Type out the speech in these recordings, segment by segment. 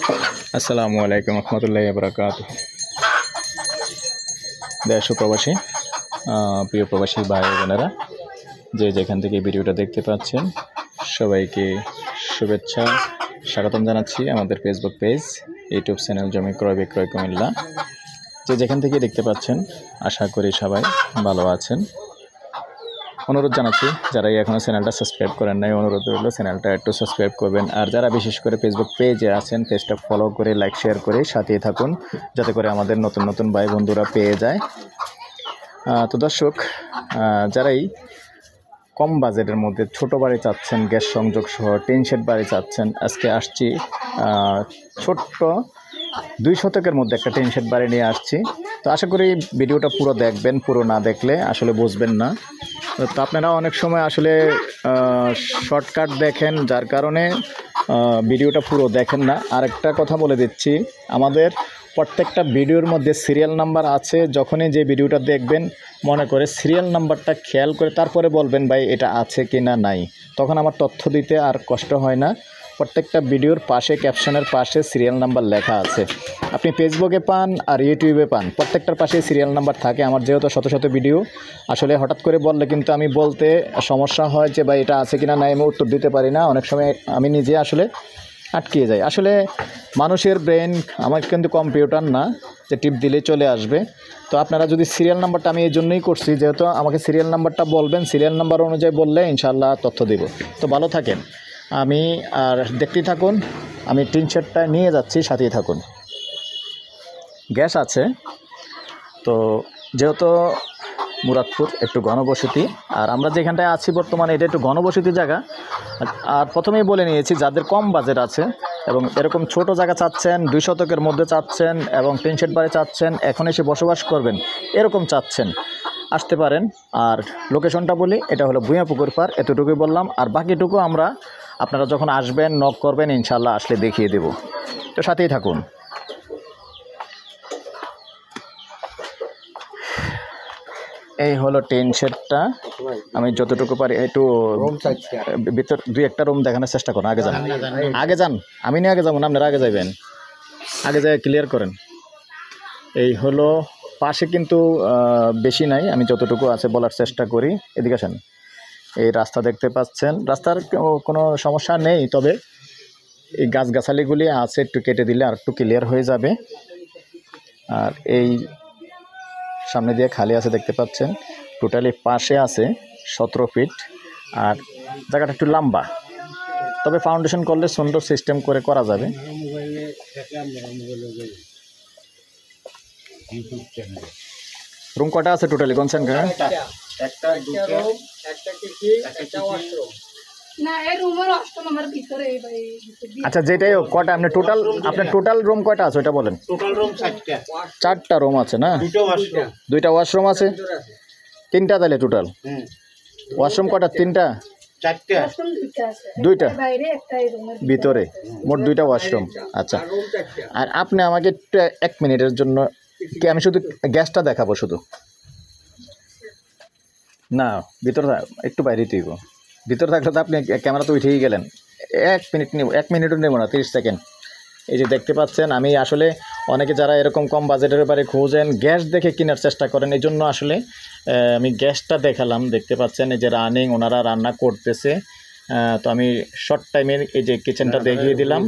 আসসালামু আলাইকুম রহমতুল্লাহি ওয়া বারাকাতুহু। দেশ ও প্রবাসী প্রিয় প্রবাসী ভাই বোনেরা, যে যেখান থেকে ভিডিওটা দেখতে পাচ্ছেন সবাইকে শুভেচ্ছা স্বাগতম জানাচ্ছি আমাদের ফেসবুক পেজ, ইউটিউব চ্যানেল জমি ক্রয় বিক্রয় কুমিল্লা। যে যেখান থেকে দেখতে পাচ্ছেন আশা করি সবাই ভালো আছেন। অনুরোধ জানাচ্ছি যারা এখনও চ্যানেলটা সাবস্ক্রাইব করেন নাই, অনুরোধ রইল চ্যানেলটা একটু সাবস্ক্রাইব করবেন। আর যারা বিশেষ করে ফেসবুক পেজে আছেন পেজটা ফলো করে লাইক শেয়ার করে সাথেই থাকুন, যাতে করে আমাদের নতুন নতুন ভাই বন্ধুরা পেয়ে যায়। তো দর্শক, যারাই কম বাজেটের মধ্যে ছোট বাড়ি চাচ্ছেন, গ্যাস সংযোগ সহ টিন শেড বাড়ি চাচ্ছেন, আজকে আসছি ছোট্ট 2 শতকের মধ্যে একটা টিন শেড বাড়ি নিয়ে আসছি। তো আশা করি ভিডিওটা পুরো দেখবেন, পুরো না দেখলে আসলে বুঝবেন না। তো আপনারা অনেক সময় আসলে শর্টকাট দেখেন, যার কারণে ভিডিওটা পুরো দেখেন না। আরেকটা কথা বলে দিচ্ছি, আমাদের প্রত্যেকটা ভিডিওর মধ্যে সিরিয়াল নাম্বার আছে। যখনই যে ভিডিওটা দেখবেন মনে করে সিরিয়াল নাম্বারটা খেয়াল করে তারপরে বলবেন ভাই এটা আছে কি না নাই, তখন আমার তথ্য দিতে আর কষ্ট হয় না। প্রত্যেকটা ভিডিওর পাশে ক্যাপশনের পাশে সিরিয়াল নাম্বার লেখা আছে। আপনি ফেসবুকে পান আর ইউটিউবে পান, প্রত্যেকটার পাশে সিরিয়াল নাম্বার থাকে। আমার যেহেতু শত শত ভিডিও, আসলে হঠাৎ করে বললে কিন্তু আমি বলতে সমস্যা হয় যে ভাই এটা আছে কিনা নাই, আমি উত্তর দিতে পারি না। অনেক সময় আমি নিজে আসলে আটকিয়ে যাই। আসলে মানুষের ব্রেন আমার কিন্তু কম্পিউটার না যে টিপ দিলেই চলে আসবে। তো আপনারা যদি সিরিয়াল নাম্বারটা, আমি এই জন্যই করছি যেহেতু আমাকে সিরিয়াল নাম্বারটা বলবেন, সিরিয়াল নাম্বার অনুযায়ী বললে ইনশাআল্লাহ তথ্য দেব। তো ভালো থাকেন, আমি আর দেখতেই থাকুন, আমি টিন শেডটা নিয়ে যাচ্ছি, সাথেই থাকুন। গ্যাস আছে তো, যেহেতু মুরাদপুর একটু ঘনবসতি, আর আমরা যেখানটায় আছি বর্তমানে এটা একটু ঘনবসতি জায়গা। আর প্রথমেই বলে নিয়েছি, যাদের কম বাজেট আছে এবং এরকম ছোট জায়গা চাচ্ছেন, 2 শতকের মধ্যে চাচ্ছেন এবং টিন শেড বাড়ি চাচ্ছেন, এখন এসে বসবাস করবেন এরকম চাচ্ছেন, আসতে পারেন। আর লোকেশনটা বলি, এটা হলো ভূঁইয়াপুকুর পার, এতটুকুই বললাম। আর বাকিটুকু আপনারা যখন আসবেন নক করবেন, ইনশাআল্লাহ আসলে দেখিয়ে দেব। তো সাথেই থাকুন। এই হলো টিন শেডটা। আমি যতটুকু পারি একটু ভিতর 2-1টা রুম দেখানোর চেষ্টা করুন। আগে যান, আমি নিয়ে আগে যাবো না, আপনারা আগে যাবেন, আগে যাই ক্লিয়ার করেন। এই হলো পাশে কিন্তু বেশি নাই, আমি যতটুকু আছে বলার চেষ্টা করি। এদিকে আসেন, এই রাস্তা দেখতে পাচ্ছেন, রাস্তার কোনো সমস্যা নেই, তবে এই গাছগাছালিগুলি আছে, একটু কেটে দিলে আর একটু ক্লিয়ার হয়ে যাবে। আর এই সামনে দিয়ে খালি আছে দেখতে পাচ্ছেন, টোটালি পাশে আছে 17 ফিট। আর জায়গাটা একটু লম্বা, তবে ফাউন্ডেশন করলে সুন্দর সিস্টেম করে করা যাবে। রুম কটা আছে টোটালি কোনছেন? আচ্ছা, যেটাই হোক, কটা আপনার টোটাল রুম কয়টা আছে ওইটা বলেন। টোটাল রুম 4টা রুম আছে না? 2টা ওয়াশরুম আছে, 3টা তাহলে টোটাল। ওয়াশরুম কটা? 3টা, 2টা ভিতরে, মোট 2টা ওয়াশরুম। আচ্ছা, আর আপনি আমাকে 1 মিনিটের জন্য কি, আমি শুধু গ্যাসটা দেখাবো শুধু, না ভিতরে একটু বাইরে তুইব। ভিতরে থাকলে তো আপনি ক্যামেরা তো উঠেই গেলেন। 1 মিনিট নেব, 1 মিনিটও নেব না, 30 সেকেন্ড। এই যে দেখতে পাচ্ছেন, আমি আসলে অনেকে যারা এরকম কম বাজেটের বারে খোঁজেন, গ্যাস দেখে কেনার চেষ্টা করেন, এই জন্য আসলে আমি গ্যাসটা দেখালাম। দেখতে পাচ্ছেন এই যে রানিং, ওনারা রান্না করতেছে। তো আমি শর্ট টাইমের এই যে কিচেনটা দেখিয়ে দিলাম।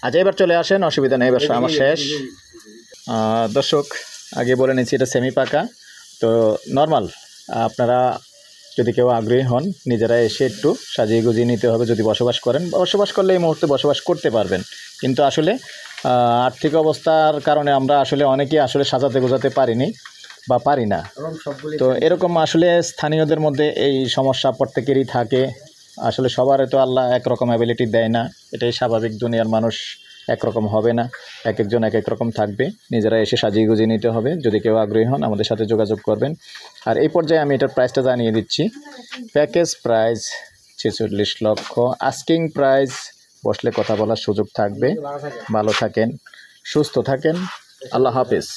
আচ্ছা, এবার চলে আসেন, অসুবিধা নেই, এবার আমার শেষ। দর্শক, আগে বলে নিচ্ছি এটা সেমি পাকা, তো নর্মাল। আপনারা যদি কেউ আগ্রহী হন, নিজেরা এসে একটু সাজিয়ে গুজিয়ে নিতে হবে। যদি বসবাস করেন, বসবাস করলে এই মুহূর্তে বসবাস করতে পারবেন, কিন্তু আসলে আর্থিক অবস্থার কারণে আমরা আসলে অনেকেই আসলে সাজাতে গোজাতে পারিনি বা পারি না। তো এরকম আসলে স্থানীয়দের মধ্যে এই সমস্যা প্রত্যেকেরই থাকে। আসলে সবার তো আল্লাহ একরকম অ্যাবিলিটি দেয় না, এটাই স্বাভাবিক। দুনিয়ার মানুষ একরকম হবে না, এক একজন এক এক রকম থাকবে। নিজেরা এসে সাজিয়ে গুজিয়ে নিতে হবে। যদি কেউ আগ্রহী হন আমাদের সাথে যোগাযোগ করবেন। আর এই পর্যায়ে আমি এটার প্রাইসটা জানিয়ে দিচ্ছি। প্যাকেজ প্রাইস 46 লক্ষ, আস্কিং প্রাইস। বসলে কথা বলার সুযোগ থাকবে। ভালো থাকেন, সুস্থ থাকেন, আল্লাহ হাফেজ।